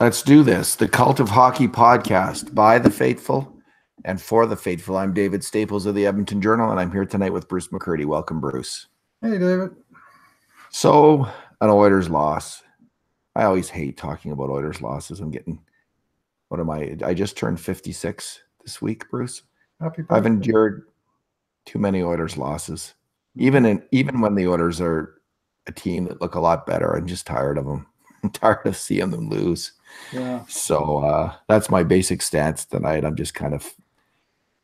Let's do this. The Cult of Hockey podcast by the faithful and for the faithful. I'm David Staples of the Edmonton Journal, and I'm here tonight with Bruce McCurdy. Welcome, Bruce. Hey, David. So, an Oilers loss. I always hate talking about Oilers losses. I just turned 56 this week, Bruce. Happy birthday. I've endured too many Oilers losses. Even when the Oilers are a team that look a lot better, I'm just tired of them. I'm tired of seeing them lose. Yeah. So that's my basic stance tonight. I'm just kind of,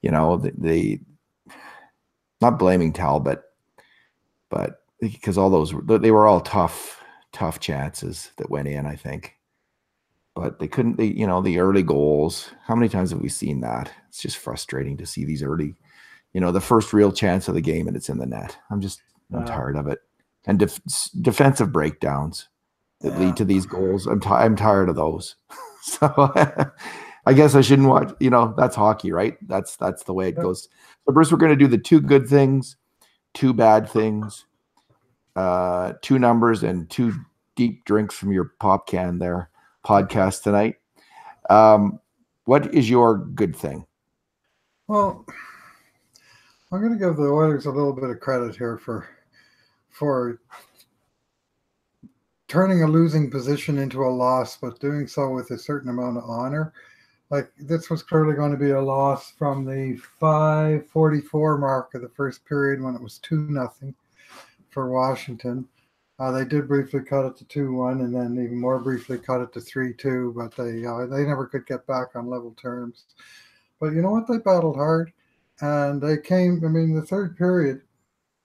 they not blaming Talbot, but because they were all tough chances that went in, I think. But they couldn't, the early goals. How many times have we seen that? It's just frustrating to see these early, the first real chance of the game and it's in the net. I'm tired of it. And defensive breakdowns that lead to these goals. I'm tired of those. So I guess I shouldn't watch, that's hockey, right? That's the way it goes. So Bruce, we're going to do the two good things, two bad things, two numbers and two deep drinks from your pop can there podcast tonight. What is your good thing? Well, I'm going to give the Oilers a little bit of credit here for turning a losing position into a loss, but doing so with a certain amount of honor. Like, this was clearly going to be a loss from the 5:44 mark of the first period when it was 2-0 for Washington. They did briefly cut it to 2-1 and then even more briefly cut it to 3-2, but they never could get back on level terms. But you know what? They battled hard, and they came, the third period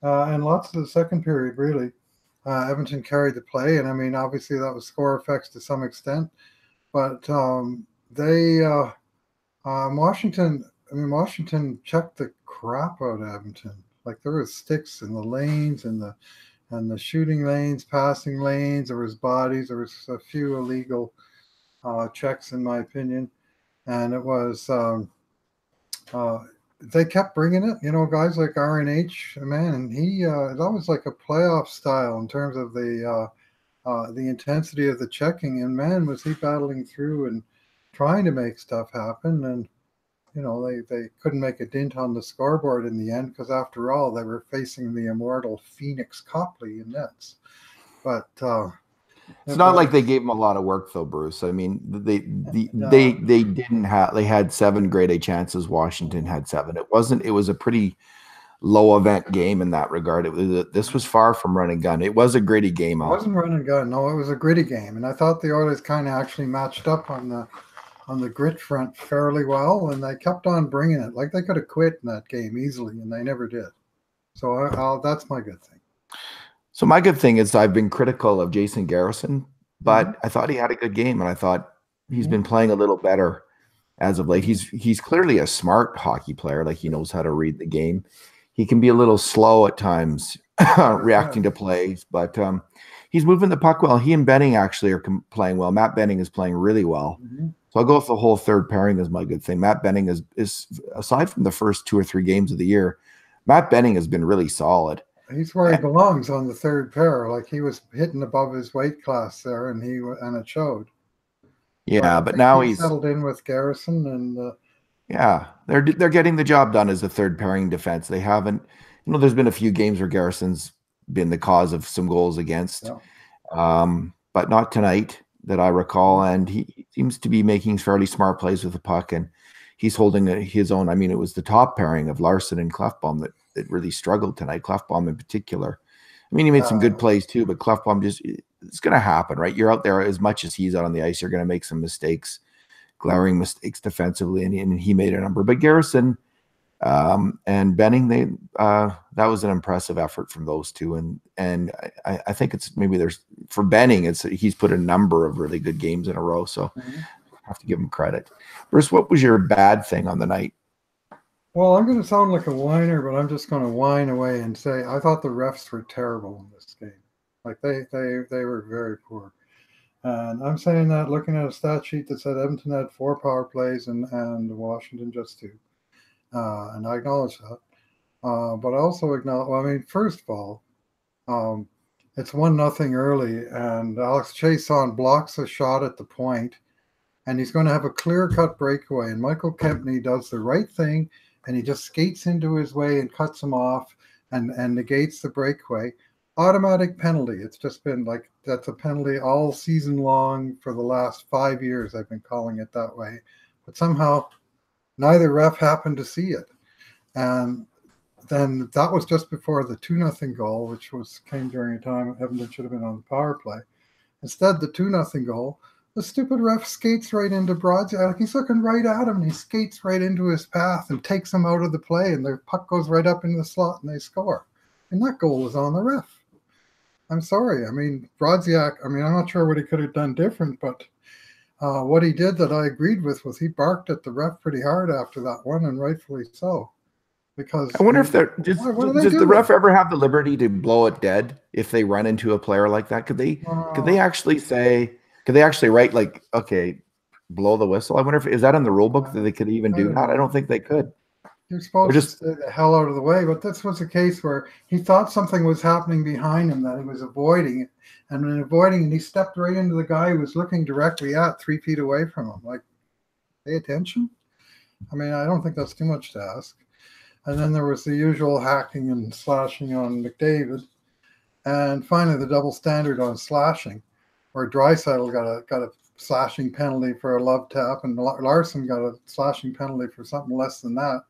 and lots of the second period, really. Edmonton carried the play, and obviously that was score effects to some extent, but Washington checked the crap out of Edmonton. Like, there was sticks in the lanes and the shooting lanes, passing lanes. There was bodies. There was a few illegal checks, in my opinion, and it was. They kept bringing it, guys like RNH, man, and that was like a playoff style in terms of the intensity of the checking, and man, was he battling through and trying to make stuff happen, and they couldn't make a dent on the scoreboard in the end because after all they were facing the immortal Phoenix Copley in nets. But it's not like they gave him a lot of work, though, Bruce. They didn't have. They had 7 grade A chances. Washington had 7. It was a pretty low event game in that regard. This was far from run and gun. It was a gritty game. It wasn't run and gun. No, it was a gritty game, and I thought the Oilers kind of actually matched up on the grit front fairly well, and they kept on bringing it. Like, they could have quit in that game easily, and they never did. So that's my good thing. So my good thing is I've been critical of Jason Garrison, but I thought he had a good game, and I thought he's been playing a little better as of late. He's clearly a smart hockey player. Like, he knows how to read the game. He can be a little slow at times reacting to plays, but he's moving the puck well. He and Benning actually are playing well. Matt Benning is playing really well. So I'll go with the whole third pairing as my good thing. Matt Benning is aside from the first 2 or 3 games of the year, Matt Benning has been really solid. He's where he belongs on the third pair. Like, he was hitting above his weight class there, and it showed. Yeah, but now he's settled in with Garrison, and they're getting the job done as a third pairing defense. They haven't, there's been a few games where Garrison's been the cause of some goals against, but not tonight that I recall. And he seems to be making fairly smart plays with the puck, and he's holding his own. It was the top pairing of Larson and Klefbom that really struggled tonight. Klefbom in particular. He made some good plays too, but Klefbom it's going to happen, right? You're out there as much as he's out on the ice. You're going to make some mistakes, glaring mistakes defensively, and he made a number. But Garrison and Benning, that was an impressive effort from those two. And I think it's for Benning, he's put a number of really good games in a row. So I have to give him credit. Bruce, what was your bad thing on the night? Well, I'm going to sound like a whiner, but I'm just going to whine away and say I thought the refs were terrible in this game. Like, they were very poor. And I'm saying that looking at a stat sheet that said Edmonton had 4 power plays and Washington just 2. And I acknowledge that. But I also acknowledge, first of all, it's 1-0 early, and Alex Chason blocks a shot at the point and he's going to have a clear-cut breakaway. And Michael Kempney does the right thing, and he just skates into his way and cuts him off and negates the breakaway. Automatic penalty. It's just been like that's a penalty all season long for the last 5 years. I've been calling it that way, but somehow neither ref happened to see it. And then that was just before the 2-0 goal, which came during a time Edmonton should have been on the power play. Instead, the 2-0 goal, the stupid ref skates right into Brodziak. Like he's looking right at him, and he skates right into his path and takes him out of the play, and the puck goes right up into the slot, and they score. And that goal was on the ref. I'm sorry. I mean, Brodziak, I'm not sure what he could have done different, but what he did that I agreed with was he barked at the ref pretty hard after that one, and rightfully so. Because I wonder if does the ref ever have the liberty to blow it dead if they run into a player like that? Could they actually write like, okay, blow the whistle? I wonder if is that in the rule book that they could even do that? I don't think they could. You're supposed to stay the hell out of the way, but this was a case where he thought something was happening behind him that he was avoiding it, and in avoiding it, he stepped right into the guy who was looking directly at 3 feet away from him. Like, pay attention. I don't think that's too much to ask. And then there was the usual hacking and slashing on McDavid, and finally the double standard on slashing, where Draisaitl got a slashing penalty for a love tap, and Larson got a slashing penalty for something less than that.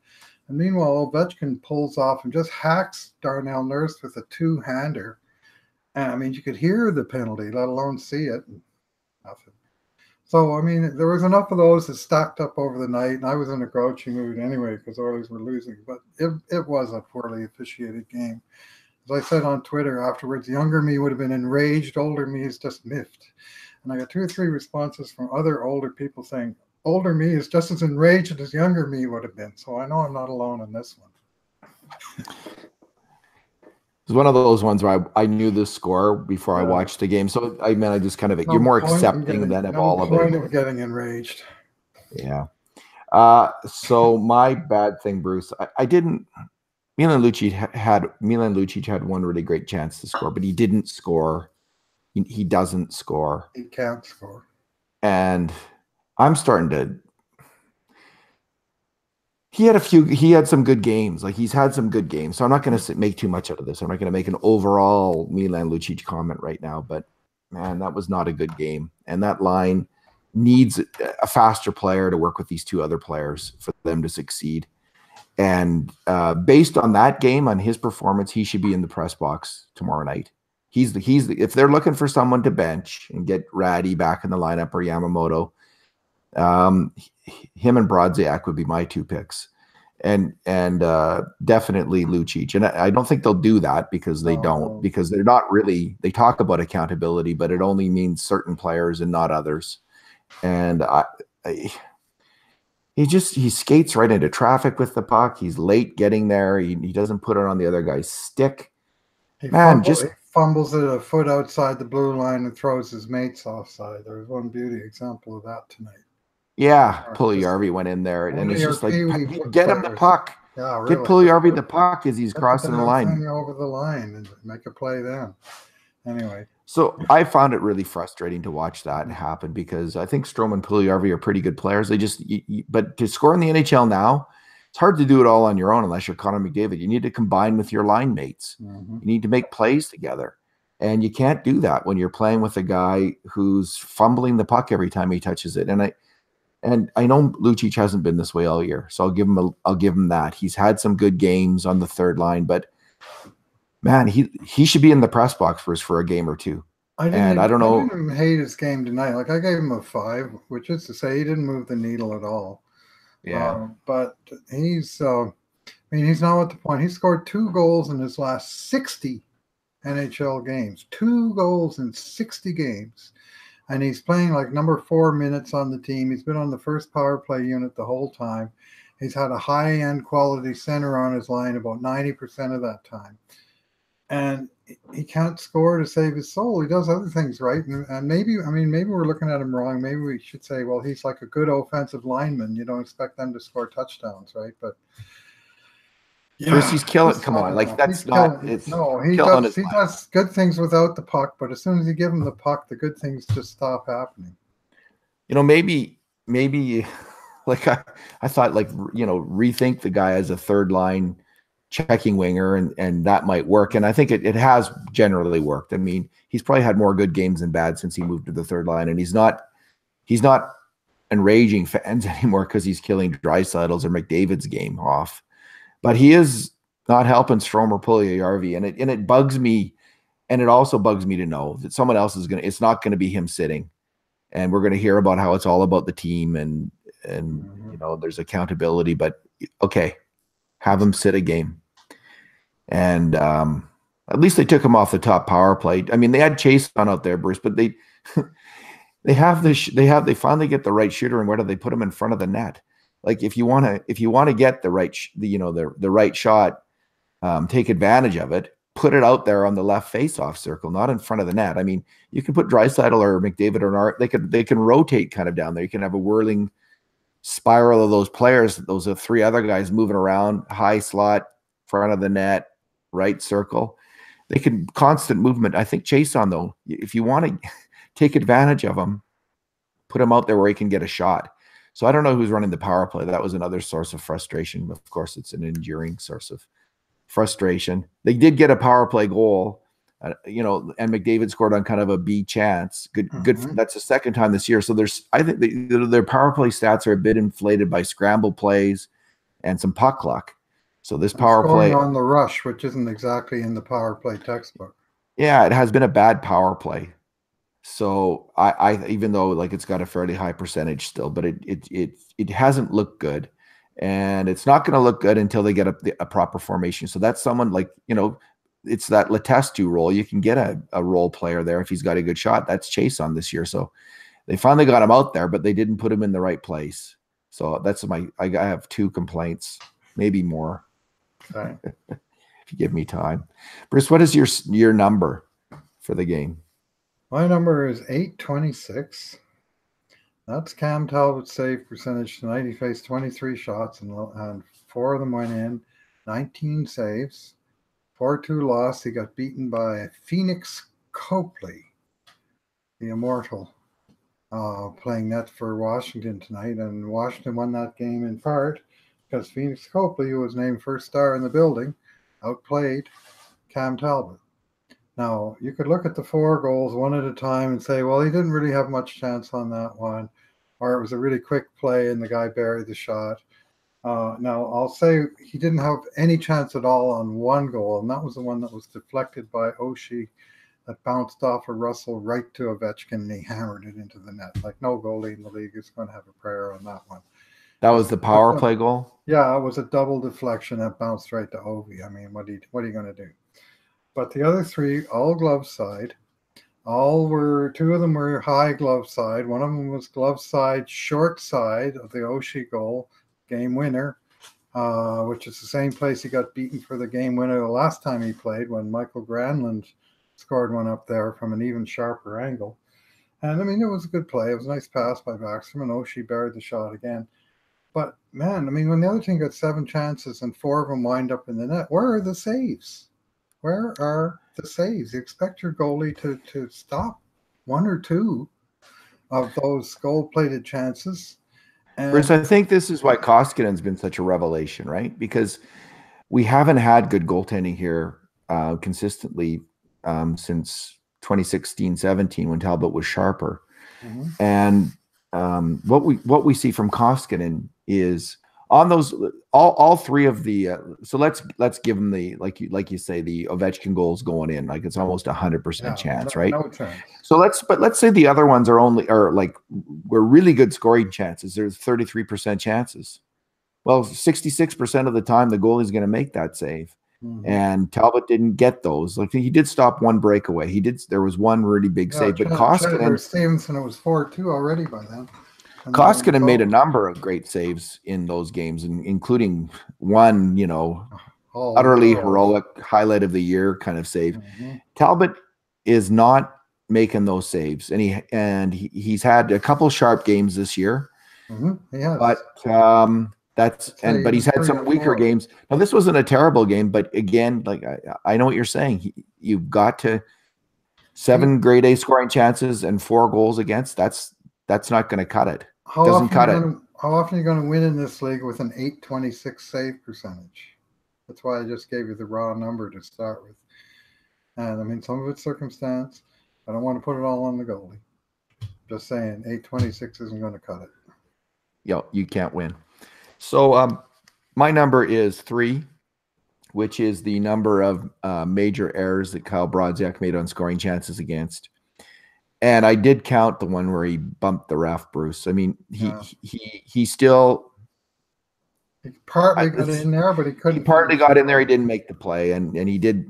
And meanwhile, Ovechkin pulls off and just hacks Darnell Nurse with a two-hander. And you could hear the penalty, let alone see it. Nothing. So, there was enough of those that stacked up over the night, and I was in a grouchy mood anyway because Oilers were losing. But it was a poorly officiated game. As I said on Twitter afterwards, younger me would have been enraged. Older me is just miffed. And I got 2 or 3 responses from other older people saying, older me is just as enraged as younger me would have been. So I know I'm not alone in this one. It's one of those ones where I knew the score before I watched the game. So I just kind of you're more accepting than of all of it. Point of getting enraged. Yeah. So my bad thing, Bruce, I didn't. Milan Lucic had one really great chance to score, but he didn't score. He doesn't score. He can't score. And I'm starting to. He had some good games. Like he's had some good games. So I'm not going to make too much out of this. I'm not going to make an overall Milan Lucic comment right now. But man, that was not a good game. And that line needs a faster player to work with these 2 other players for them to succeed. And based on that game, on his performance, he should be in the press box tomorrow night. If they're looking for someone to bench and get Ratty back in the lineup or Yamamoto, him and Brodziak would be my 2 picks, and definitely Lucic. And I don't think they'll do that because because they're not really. They talk about accountability, but it only means certain players and not others. And he skates right into traffic with the puck. He's late getting there. He doesn't put it on the other guy's stick. He fumbles it a foot outside the blue line and throws his mates offside. There was one beauty example of that tonight. Yeah, Puljujarvi went in there, and it's just like, get him the puck. Yeah, really. Get Puljujarvi the puck as he's crossing the line. Over the line and make a play then. Anyway. So I found it really frustrating to watch that happen because I think Strome and Puljujarvi are pretty good players. But to score in the NHL now, it's hard to do it all on your own unless you're Connor McDavid. You need to combine with your line mates. Mm-hmm. You need to make plays together. And you can't do that when you're playing with a guy who's fumbling the puck every time he touches it. And I know Lucic hasn't been this way all year, so I'll give him that. He's had some good games on the third line, but man, he should be in the press box for a game or 2. I don't know. I didn't hate his game tonight. Like I gave him a 5, which is to say he didn't move the needle at all. Yeah, but he's now at the point. He scored 2 goals in his last 60 NHL games. 2 goals in 60 games. And he's playing like number 4 minutes on the team. He's been on the first power play unit the whole time. He's had a high-end quality center on his line about 90% of that time. And he can't score to save his soul. He does other things right. And maybe we're looking at him wrong. Maybe we should say, well, he's like a good offensive lineman. You don't expect them to score touchdowns, right? But yeah, he's killing. Come on, like that's not. It's no, he does good things without the puck, but as soon as you give him the puck, the good things just stop happening. Maybe maybe like I thought like, rethink the guy as a third line checking winger, and that might work. And I think it has generally worked. I mean, he's probably had more good games than bad since he moved to the third line, and he's not enraging fans anymore because he's killing Draisaitl's or McDavid's game off. But he is not helping Strome or Puljujärvi, and it bugs me, and it also bugs me to know that someone else is it's not going to be him sitting, and we're going to hear about how it's all about the team, and there's accountability. But okay, have him sit a game, and at least they took him off the top power play. I mean, they had Chase on out there, Bruce, but they they finally get the right shooter, and where do they put him? In front of the net? Like if you want to get the right the right shot, take advantage of it. Put it out there on the left face-off circle, not in front of the net. I mean, you can put Draisaitl or McDavid or Art. They can rotate kind of down there. You can have a whirling spiral of those players. Those are three other guys moving around, high slot, front of the net, right circle. They can constant movement. I think Chase on though, if you want to take advantage of him, put him out there where he can get a shot. So I don't know who's running the power play. That was another source of frustration. Of course, it's an enduring source of frustration. They did get a power play goal, and McDavid scored on kind of a B chance. Good. That's the second time this year. So I think their power play stats are a bit inflated by scramble plays and some puck luck. So this power play on the rush, which isn't exactly in the power play textbook. Yeah, it has been a bad power play. So I even though like it's got a fairly high percentage still, but it hasn't looked good, and it's not going to look good until they get a proper formation. So that's someone like it's that Letestu role. You can get a role player there if he's got a good shot. That's Chase on this year. So they finally got him out there, but they didn't put him in the right place. So that's I have 2 complaints, maybe more. Okay. If you give me time, Bruce, what is your number for the game? My number is 826. That's Cam Talbot's save percentage tonight. He faced 23 shots and 4 of them went in, 19 saves, 4-2 loss. He got beaten by Phoenix Copley, the immortal, playing net for Washington tonight. And Washington won that game in part because Phoenix Copley, who was named first star in the building, outplayed Cam Talbot. Now, you could look at the 4 goals one at a time and say, well, he didn't really have much chance on that one, or it was a really quick play and the guy buried the shot. Now, I'll say he didn't have any chance at all on one goal, and that was the one that was deflected by Oshie that bounced off of Russell right to Ovechkin, and he hammered it into the net. Like no goalie in the league is going to have a prayer on that one. That was the power play goal? Yeah, it was a double deflection that bounced right to Ovi. I mean, what are you going to do? But the other 3, all glove side, 2 of them were high glove side. One of them was glove side, short side of the Oshie goal, game winner, which is the same place he got beaten for the game winner the last time he played when Michael Granlund scored one up there from an even sharper angle. And I mean, it was a good play. It was a nice pass by Backstrom, and Oshie buried the shot again. But man, I mean, when the other team got 7 chances and 4 of them wind up in the net, where are the saves? Where are the saves? You expect your goalie to stop 1 or 2 of those gold-plated chances. And Bruce, I think this is why Koskinen's been such a revelation, right? Because we haven't had good goaltending here consistently since 2016-17 when Talbot was sharper. Mm-hmm. And what we see from Koskinen is on those all 3 of the so let's give them the like you say the Ovechkin goals going in, like it's almost 100% chance, right? No chance. So let's say the other ones were really good scoring chances. There's 33% chances. Well, 66% of the time the goalie's going to make that save. Mm-hmm. And Talbot didn't get those. Like he did stop 1 breakaway. There was 1 really big save, but Koskinen Stevenson, it was 4-2 already by then. Koskinen made a number of great saves in those games, including one, utterly heroic highlight of the year kind of save. Mm-hmm. Talbot is not making those saves, and he's had a couple sharp games this year. Mm-hmm. Yeah, but he's had some weaker games. Now this wasn't a terrible game, but again, like I know what you're saying. You've got to 7 grade A scoring chances and 4 goals against. That's not going to cut it. Doesn't cut it. How often are you going to win in this league with an 826 save percentage? That's why I just gave you the raw number to start with. And I mean, some of it's circumstance. I don't want to put it all on the goalie. Just saying, 826 isn't going to cut it. You can't win. So my number is 3, which is the number of major errors that Kyle Brodziak made on scoring chances against. And I did count the one where he bumped the ref, Bruce. I mean, he still he partly got in there, but he couldn't. He partly got in there. He didn't make the play, and he did.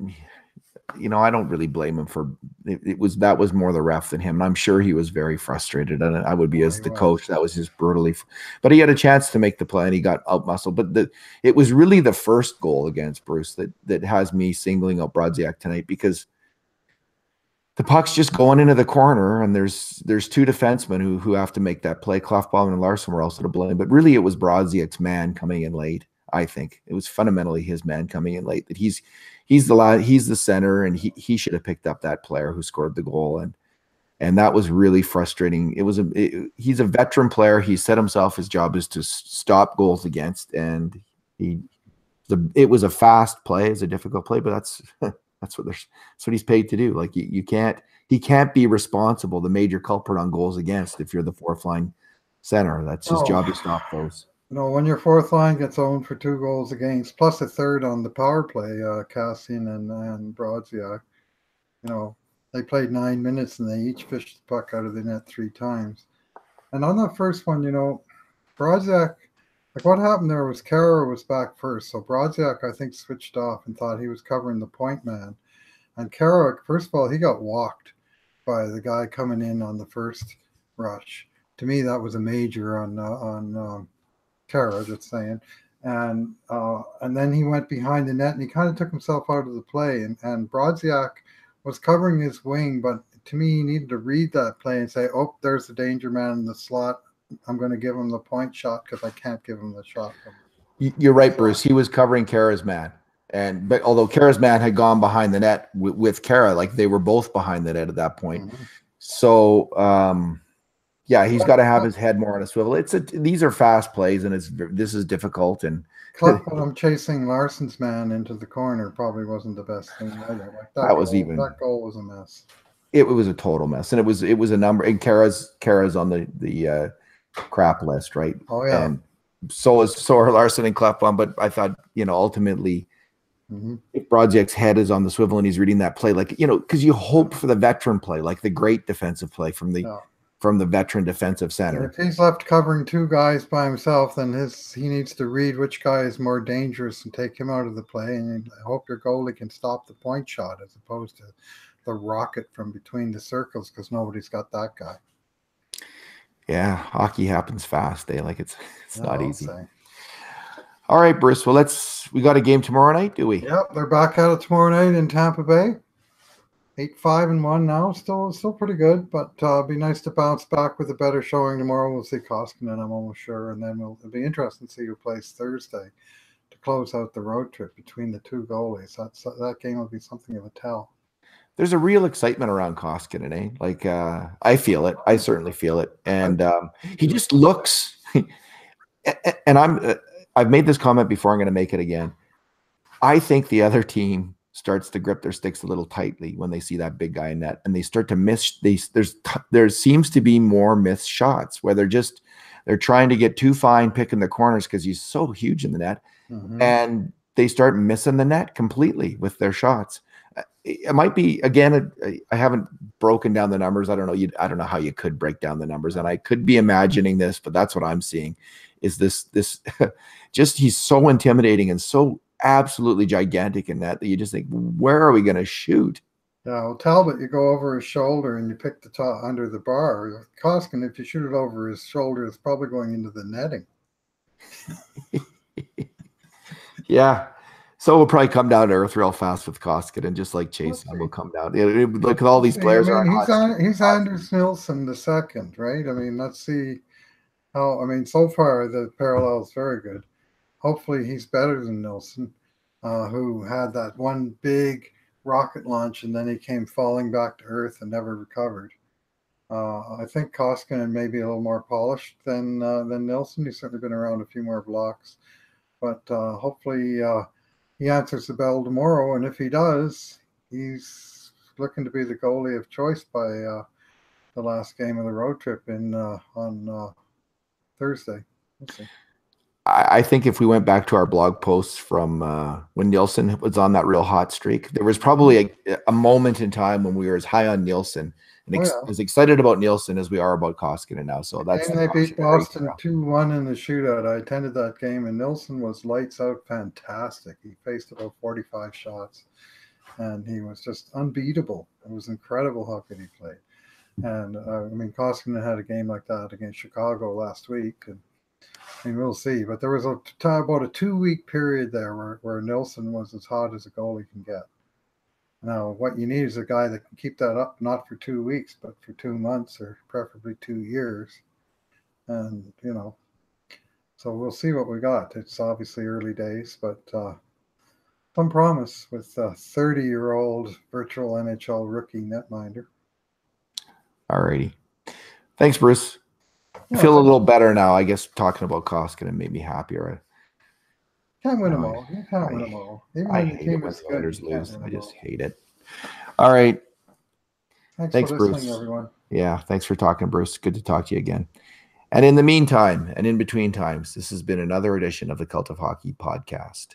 I don't really blame him for it. That was more the ref than him. And I'm sure he was very frustrated, and I would be as the coach. That was just brutally. But he had a chance to make the play, and he got out muscled. But it was really the first goal against Bruce that has me singling out Brodziak tonight, because the puck's just going into the corner, and there's 2 defensemen who have to make that play. Klefbom and Larson were also to blame, but really it was Brodziak's man coming in late. I think it was fundamentally his man coming in late. That he's the center, and he should have picked up that player who scored the goal, and that was really frustrating. He's a veteran player. He set himself, his job is to stop goals against, and it was a fast play, it's a difficult play, but that's what he's paid to do. Like he can't be responsible, the major culprit on goals against, if you're the fourth line center. That's his job to stop those. When your fourth line gets owned for 2 goals against, plus a third on the power play, Cassian and Brodziak, they played 9 minutes and they each fished the puck out of the net 3 times. And on that first one, Brodziak, like what happened there was Kara was back first. So Brodziak, I think, switched off and thought he was covering the point man. And Kara, first of all, he got walked by the guy coming in on the first rush. To me, that was a major on Kara, just saying. And then he went behind the net and he kind of took himself out of the play. And Brodziak was covering his wing, but to me, he needed to read that play and say, oh, there's the danger man in the slot. I'm going to give him the point shot because I can't give him the shot. You're right, Bruce. He was covering Kara's man. But although Kara's man had gone behind the net with Kara, like they were both behind the net at that point. Mm-hmm. So, he's got to have his head more on a swivel. These are fast plays, and this is difficult. And I'm chasing Larson's man into the corner probably wasn't the best thing either. Like that goal was a mess. It was a total mess, and it was a number. And Kara's on the crap list, right? Oh yeah. And so are Larson and Klefbom. But I thought, ultimately, if Brodziak's head is on the swivel and he's reading that play, like because you hope for the veteran play, like the great defensive play from the veteran defensive center. And if he's left covering 2 guys by himself, then he needs to read which guy is more dangerous and take him out of the play. And I hope your goalie can stop the point shot as opposed to the rocket from between the circles, because nobody's got that guy. Yeah, hockey happens fast. Like it's not easy. All right, Bruce. Well, we got a game tomorrow night, do we? Yep, they're back at it tomorrow night in Tampa Bay. 8-5-1 now, still pretty good, but it'd be nice to bounce back with a better showing tomorrow. We'll see Koskinen, I'm almost sure, and then it'll be interesting to see who plays Thursday to close out the road trip between the 2 goalies. That game will be something of a tell. There's a real excitement around Koskinen, eh? Like I feel it. I certainly feel it, and he just looks. And I've made this comment before. I'm going to make it again. I think the other team starts to grip their sticks a little tightly when they see that big guy in net, and they start to miss. There seems to be more missed shots where they're trying to get too fine picking the corners because he's so huge in the net, and they start missing the net completely with their shots. It might be, again, I haven't broken down the numbers. I don't know. I don't know how you could break down the numbers, and I could be imagining this, but that's what I'm seeing. Is this just he's so intimidating and so absolutely gigantic in that you just think, where are we going to shoot? Yeah, well, Talbot, you go over his shoulder and you pick the top under the bar. Koskinen, if you shoot it over his shoulder, it's probably going into the netting. Yeah. So we'll probably come down to earth real fast with Koskinen, just like Chasing will come down. Look at all these players. He's Anders Nilsson the second, right? I mean, let's see how. I mean, so far the parallel is very good. Hopefully, he's better than Nilsson, who had that one big rocket launch and then he came falling back to earth and never recovered. I think Koskinen may be a little more polished than Nilsson. He's certainly been around a few more blocks, but hopefully he answers the bell tomorrow. And if he does, he's looking to be the goalie of choice by the last game of the road trip on Thursday. We'll see. I think if we went back to our blog posts from when Nielsen was on that real hot streak, there was probably a moment in time when we were as high on Nielsen and as excited about Nielsen as we are about Koskinen now. So that's and they beat Boston 2-1 in the shootout. I attended that game, and Nielsen was lights out, fantastic. He faced about 45 shots, and he was just unbeatable. It was incredible how good he played. And I mean, Koskinen had a game like that against Chicago last week, and we'll see. But there was about a 2-week period there where Nilsson was as hot as a goalie can get. Now, what you need is a guy that can keep that up, not for 2 weeks, but for 2 months or preferably 2 years. And, so we'll see what we got. It's obviously early days, but some promise with a 30-year-old virtual NHL rookie netminder. All righty. Thanks, Bruce. I feel a little better now. I guess talking about Koskinen made me happier. Can't win them all. You can't win them all. Even I hate it when the Oilers lose. I just hate it. All right. Thanks for listening, Bruce. Everyone. Yeah, thanks for talking, Bruce. Good to talk to you again. And in the meantime, and in between times, this has been another edition of the Cult of Hockey podcast.